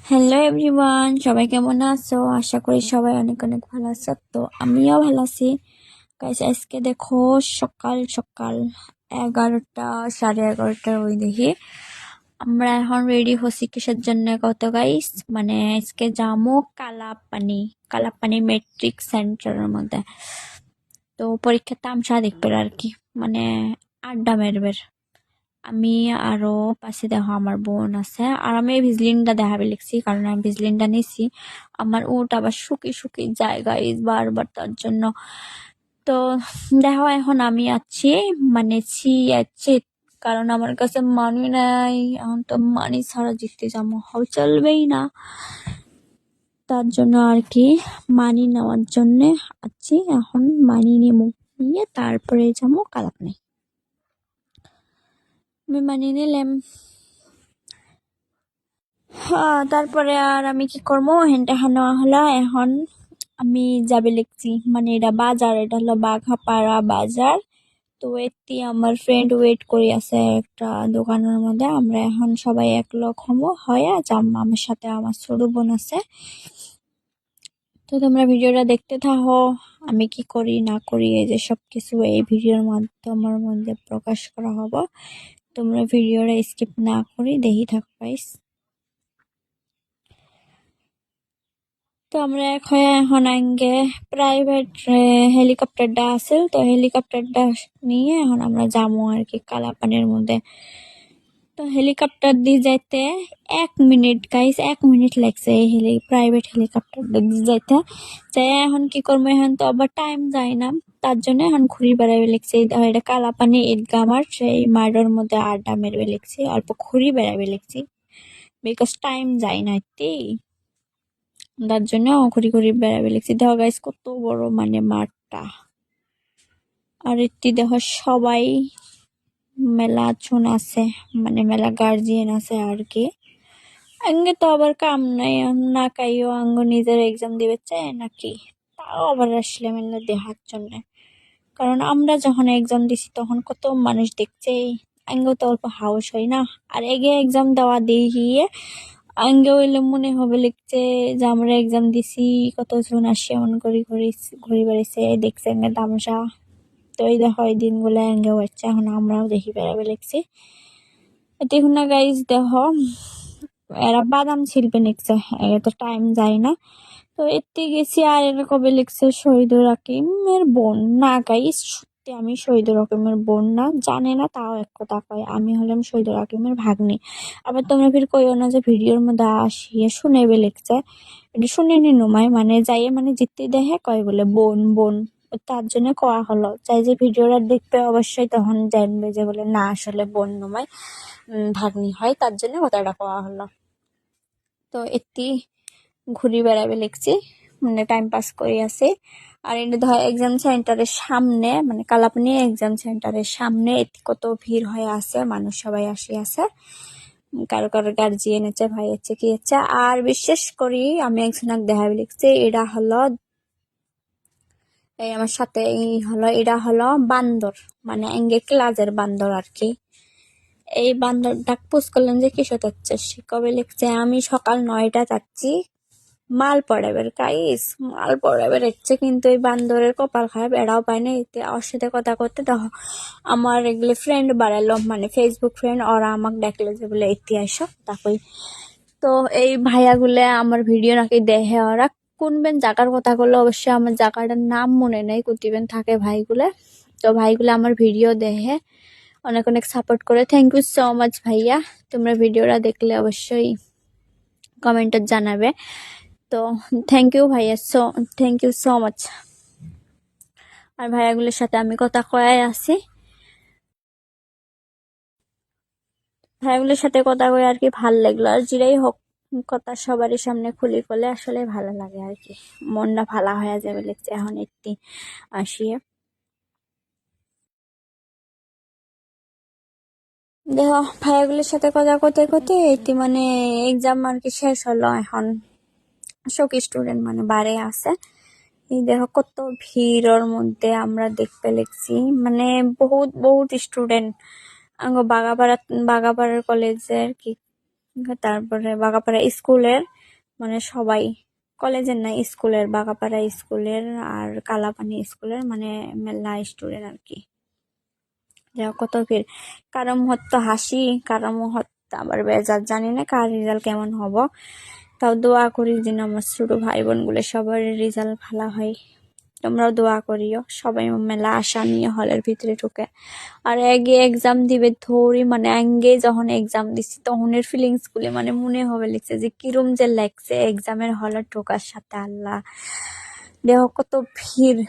Hello everyone, সবাই কেমন আছো? আশা করি সবাই অনেক অনেক ভালো আছো। তো আমিও ভালো আছি। গাইস, আজকে দেখো সকাল সকাল 11টা 11:30 ওই দেখি আমরা এখন রেডি হচ্ছি কিসের জন্য কত গাইস, মানে আজকে যাবো কালাপানি মেট্রিক সেন্টারের মধ্যে। তো পরীক্ষার তামসা দেখবে আর কি, মানে আড্ডা মেরবের। আমি আরো পাশে দেখো আমার বোন আছে, আর আমি এই ভিজলিনটা দেখাবে লিখছি কারণ আমি ভিজলিনটা নিছি। আমার ওট আবার শুকি জায়গায় বারবার, তার জন্য। তো দেখো এখন আমি আছি, মানে আছি, কারণ আমার কাছে মানি নাই। এখন তো মানি ছাড়া জিততে যাবো চলবেই না, তার জন্য আর কি মানি নেওয়ার জন্য আছি। এখন মানি নিয়ে তারপরে যাবো কালাপানি। আমি মানি নিলাম। তারপরে আর আমি কি করবো, হেনটা নেওয়া হলো। এখন আমি যাবে লিখছি, মানে এটা বাজার, এটা হলো বাঘাপাড়া বাজার। তো এটি আমার ফ্রেন্ড ওয়েট করে আছে একটা দোকানের মধ্যে। আমরা এখন সবাই এক লোক হবো হয়ে যাম, আমার সাথে আমার ছোট বোন আছে। তো তোমরা ভিডিওটা দেখতে থাকো, আমি কি করি না করি এই যে সবকিছু এই ভিডিওর মাধ্যমের মধ্যে প্রকাশ করা হবে। তোমরা ভিডিওটা স্কিপ না করি দেখি থাকো গাইস। তো আমরা এখন আগে প্রাইভেট হেলিকপ্টারটা আছে, তো হেলিকপ্টারটা নিয়ে এখন আমরা যাবো আর কি কালাপানির মধ্যে। তো হেলিকপ্টার দিয়ে যাইতে 1 মিনিট গাইস, 1 মিনিট লাগছে এই প্রাইভেট হেলিকপ্টারটা দিয়ে যাইতে। যাই এখন কি করবো, এখন তো আবার টাইম যায় না, তার জন্য এখন ঘুরি বেড়াবে লিখছি। এটা কালাপানি ঈদগাহ আমার সেই মাঠের মধ্যে আড্ডা মেরবে লিখছি, অল্প ঘুরি বেড়াবে লিখছি, বিকজ টাইম যায় না এটি, তার জন্য ঘুরি বেড়াবে লিখছি। দেখো গাইস কত বড় মানে মাঠটা, আর এটি দেখো সবাই মেলা জন আছে, মানে মেলা গার্জিয়ান আছে আর কি। আঙ্গে তো আবার কাম নাই, না কাইও আঙ্গ নিজের এক্সাম দিবে চায় নাকি, তাও আবার আসলে মেলা দেখার জন্য। কারণ আমরা যখন এক্সাম দিছি তখন কত মানুষ দেখছে, আঙ্গ তো অল্প হাউস হয় না। আর এগে এক্সাম দেওয়া দিয়ে আঙ্গে হইলে মনে হবে লিখছে যে আমরা এক্সাম দিছি, কতজন আসে এমন ঘুরি বেড়াইছে দেখছে আঙ্গে তামসা। তো এই দেখো এই দিনগুলো আঙ্গে হচ্ছে, এখন আমরাও দেখি বেড়াবে লিখছি। দেখুন না গাইজ, দেখো এরা বাদাম ছিলবে লিখছে, তো টাইম যায় না। তো এতে গেছি, আর এরা কবে লিখছে শহীদুর রাকিমের বোন না গাইজ, সত্যি আমি শহীদুর রাকিমের বোন না, জানে না তাও এক কথা কয় আমি হলাম শহীদুর রাকিমের ভাগ্নি। আবার তোমরা ফির কইও না যে ভিডিওর মধ্যে আসিয়ে শুনেবে লিখছে, এটা শুনে নি নুমাই, মানে যাইয়ে মানে জিততে দেখে কয় বলে বোন বোন, তার জন্য কয়া হলো। চাই যে ভিডিওটা দেখবে অবশ্যই তখন জানবে যে বলে না আসলে বোন নুমাই ভাগ্নি হয়, তার জন্য কথাটা কওয়া হলো। তো এটি ঘুরি বেড়াবে লিখছি, মানে টাইম পাস করে আছে। আর এটা ধর এক্সাম সেন্টারের সামনে, মানে কালাপানি এক্সাম সেন্টারের সামনে এটি কত ভিড় হয়ে আছে, মানুষ সবাই আসি আছে, কারো কারো গার্জিয়ান আছে, ভাই আছে, কি আছে। আর বিশেষ করি আমি একজনক দেখাবে লিখছি, এটা হলো এই আমার সাথে এটা হলো বান্দর, মানে এঙ্গে ক্লাজের বান্দর আর কি। এই বান্দরটা পোস্ট করলেন যে কিসে যাচ্ছে, সে কবে লিখছে আমি সকাল 9টা যাচ্ছি মাল পড়াবের গাইস, মাল পড়াবের হচ্ছে। কিন্তু এই বান্দরের কপাল খারাপ, এরাও পায় না। এতে ওর সাথে কথা করতে দেখো আমার এগুলো ফ্রেন্ড বাড়ালো, মানে ফেসবুক ফ্রেন্ড, ওরা আমাকে দেখলো যে বলে ইতিহাস তাকই। তো এই ভাইয়াগুলো আমার ভিডিও নাকি দেখে, ওরা কোনবেন জায়গার কথা করলে অবশ্যই আমার জায়গাটার নাম মনে নেই, কুতিবেন থাকে ভাইগুলো। তো ভাইগুলো আমার ভিডিও দেখে অনেক অনেক সাপোর্ট করে, থ্যাংক ইউ সো মাচ ভাইয়া। তোমরা ভিডিওটা দেখলে অবশ্যই কমেন্টে জানাবে। তো থ্যাংক ইউ ভাইয়া, থ্যাংক ইউ সো মাচ। আর ভাইয়াগুলোর সাথে আমি কথা কয়াই আছি, ভাইয়াগুলোর সাথে কথা কয়ে আর কি ভাল লাগলো। আর যেটাই হোক কথা সবারই সামনে খুলি করলে আসলে ভালো লাগে আর কি, মনটা ভালো হয়ে যাবে লিখছে। এখন একটি আসিয়ে দেখো ভাইয়াগুলোর সাথে কথা করতে করতে এটি মানে এক্সাম আর কি শেষ হলো। এখন সব স্টুডেন্ট মানে বাড়ি আছে, এই দেখো কত ভিড়ের মধ্যে আমরা দেখতে লেগছি, মানে বহুত বহুত স্টুডেন্ট বাগাপাড়ার কলেজের কি, তারপরে বাগাপাড়া স্কুলের মানে সবাই কলেজের না, স্কুলের, বাগাপাড়া স্কুলের আর কালাপানি স্কুলের, মানে মেলা স্টুডেন্ট আর কি। যা কত ফির কারো মুহূর্ত তো হাসি, কারো মুহূর্ত আবার বেজার, জানি না কার রেজাল্ট কেমন হব। তাও দোয়া করি যেন আমার ছোট ভাই বোনগুলো সবার রেজাল্ট ভালো হয়। তোমরাও দোয়া করিও, সবাই মেলা আশা নিয়ে হলের ভিতরে ঢুকে। আর আগে এক্সাম দিবে ধরি, মানে আগে যখন এক্সাম দিছি তখনের ফিলিংস গুলি মানে মনে হবে লিখছে যে কিরম যে লাগছে এক্সামের হলে ঢোকার সাথে। আল্লাহ, দেহ কত ভিড়।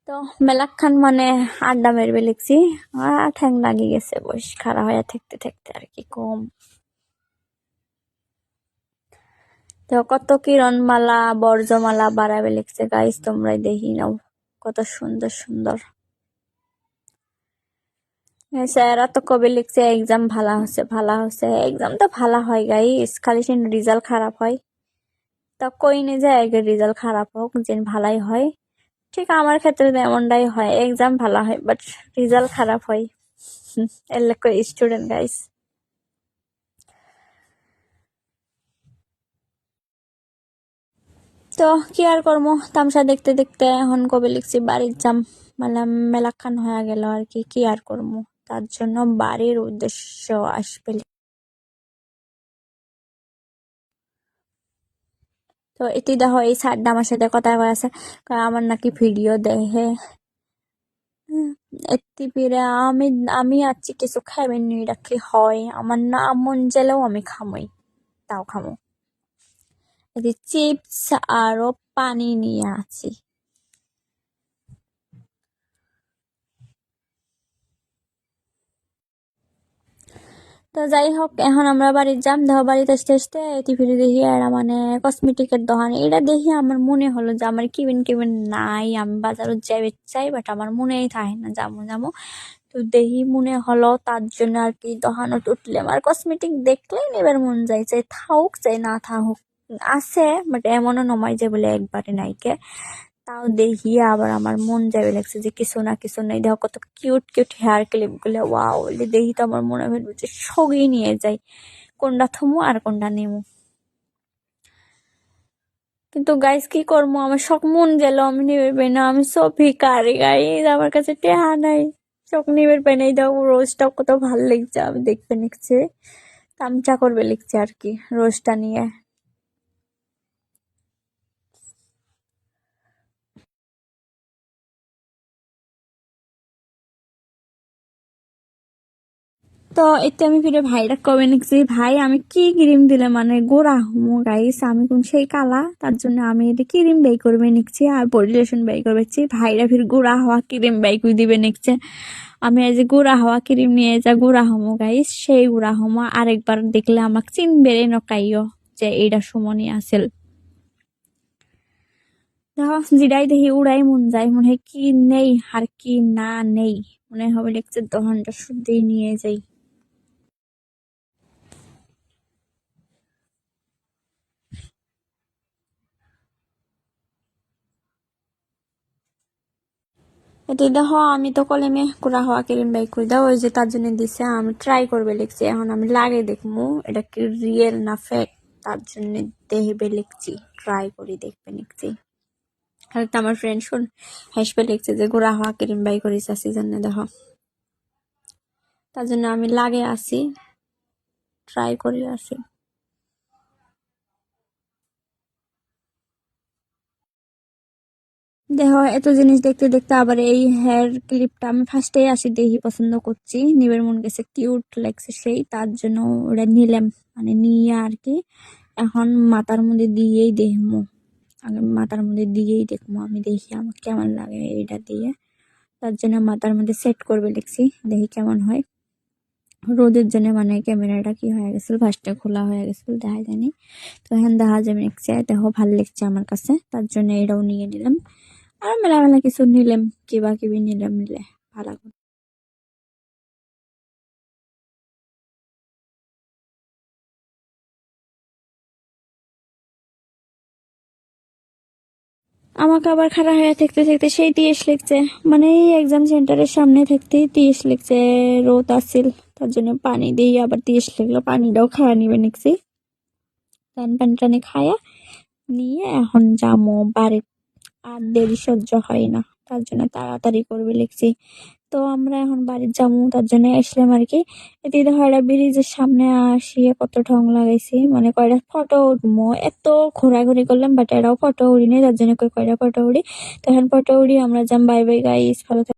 তো মেলাখান মানে আড্ডা মেরবে লিখছি, ঠ্যাং লাগি গেছে বস খাড়া হয়ে থাকতে থাকতে আর কি কম। তো কত কিরণমালা বর্জমালা বাড়াবে লিখছে গাইস, তোমরাই দেখি নাও কত সুন্দর সুন্দর। স্যাররা তো কবে লিখছে এক্সাম ভালো হচ্ছে ভালো হচ্ছে, এক্সাম তো ভালো হয় গাইস, খালি সে রেজাল্ট খারাপ হয়। তা কই নে যে আগের রেজাল্ট খারাপ হোক, যে ভালাই হয়। ঠিক আমার ক্ষেত্রে তো এমনটাই হয়, এক্সাম ভালো হয় বাট রেজাল্ট খারাপ হয়। এর লেখা স্টুডেন্ট গাইস। তো কি আর করবো, তামসা দেখতে দেখতে এখন কবে লিখছি বাড়ির যাম, মানে মেলাখান হয়ে গেল আর কি। কি আর করবো, তার জন্য বাড়ির উদ্দেশ্য আসবে। তো এটি দেখো এই স্যারটা আমার সাথে কথা কয়ে আছে, কয় আমার নাকি ভিডিও দেখে। এটি ফিরে আমি আমি আছি কিছু খাবেন নি, এটা কি হয়? আমার না মন জেলেও আমি খামই, তাও খামো। এটি চিপস আরো পানি নিয়ে আছি। তো যাই হোক, এখন আমরা বাড়ির যাম। দেখো বাড়িতে আসতে আসতে টিভিতে দেখি আর মানে কসমেটিকের দোকান, এটা দেখি আমার মনে হলো যে আমার কিবেন কিবেন নাই, আমি বাজারত যাইবে চাই বাট আমার মনেই থাকে না যামু যামু। তো দেখি মনে হলো, তার জন্য আর কি দোকানত উঠলাম। আর কসমেটিক দেখলেই নেবার মন যায়, চাই থাকুক চাই না থাকুক, আছে বাট এমনও নয় যে বলে একবারে নাইকে। তাও দেখি আবার আমার মন যাবে লাগছে যে কিছু না কিছু নাই। দেখো কত কিউট কিউট হেয়ার ক্লিপ গুলো, ওয়াও, দেখি তো আমার মনে হয় যে সগই নিয়ে যাই, কোনটা থমু আর কোনটা নেমু। কিন্তু গাইস কি করবো, আমার শখ মন গেল আমি নিবে পাই না, আমি সব ভিকারি গাইস, আমার কাছে টেহা নাই, শখ নিবে পাই নাই। দেখো রোজটা কত ভাল লাগছে, আমি দেখতে নিচ্ছে তামচা করবে লিখছে আর কি রোজটা নিয়ে। তো এতে আমি ফিরে ভাইরা কবে নিচ্ছি, ভাই আমি কি ক্রিম দিলে মানে গোড়া হমো গাইস, আমি কোন সেই কালা, তার জন্য আমি এটা ক্রিম ব্যয় করবে নিচ্ছি আর বডি লোশন ব্যয় করবেছি। ভাইরা ফির গোড়া হওয়া ক্রিম ব্যয় করে দিবে নিচ্ছে। আমি এই যে গোড়া হওয়া ক্রিম নিয়ে যা গোড়া হমো গাইস, সেই গোড়া হমো আরেকবার দেখলে আমাকে চিনবে নকাইও যে এইটা সুমনি আসেল। দেখো যেটাই দেখি উড়াই মন যায়, মনে হয় কি নেই আর কি না নেই, মনে হবে লিখছে দহনটা শুদ্ধি নিয়ে যাই। এতে দেখো আমি তো কলেমে কুড়া হওয়া ক্রিম বাই করে দাও, ওই যে তার জন্য দিছে, আমি ট্রাই করবে লিখছি। এখন আমি লাগে দেখবো এটা কি রিয়েল না ফেক, তার জন্য দেখবে লিখছি, ট্রাই করি দেখবে লিখছি। আর তো আমার ফ্রেন্ড শুন হাসবে লিখছে যে গুড়া হওয়া ক্রিম বাই করিস আসি জন্য, দেখো তার জন্য আমি লাগে আসি, ট্রাই করি আসি। দেখো এত জিনিস দেখতে দেখতে আবার এই হেয়ার ক্লিপটা আমি ফার্স্টেই আসি দেখি পছন্দ করছি, নিবের মন গেছে, কিউট লাগছে সেই, তার জন্য ওটা নিলাম, মানে নিয়ে আর কি এখন মাথার মধ্যে দিয়েই দেখবো, আগে মাথার মধ্যে দিয়েই দেখবো আমি, দেখি আমার কেমন লাগে এটা দিয়ে। তার জন্য মাথার মধ্যে সেট করবে লিখছি, দেখি কেমন হয়। রোদের জন্য মানে ক্যামেরাটা কি হয়ে গেছিল, ফার্স্টে খোলা হয়ে গেছিল দেখা যায়নি, তো এখন দেখা যাবে লিখছে। দেখো ভালো লাগছে আমার কাছে, তার জন্য এটাও নিয়ে নিলাম। আর মেলা মেলা কিছু নিলাম, কিবা কিবি নিলাম নিলে ভালো করে। আমাকে আবার খারাপ হয়ে থাকতে থাকতে সেই 30 লিখছে, মানে এই এক্সাম সেন্টারের সামনে থাকতেই 30 লিখছে, রোদ আসছিল তার জন্য পানি দিয়ে আবার 30 লিখলো, পানিটাও খাওয়া নিবে নিচ্ছি। স্নান পানি টানি খায়া নিয়ে এখন যামু বাড়ি। আর দেরি সহ্য হয় না, তার জন্য তাড়াতাড়ি করবে লিখছি। তো আমরা এখন বাড়ি যাবো, তার জন্য আসলাম আর কি। দিদাহারা ব্রিজের সামনে আসিয়ে কত ঢং লাগাইছি, মানে কয়টা ফটো উঠবো, এত ঘোরাঘুরি করলাম বাট এরাও ফটো উড়ি নেই, তার জন্য কয়টা ফটো উড়ি। তখন ফটো উড়ি আমরা যাম। বাই বাই গাইস, ভালো থাকবেন।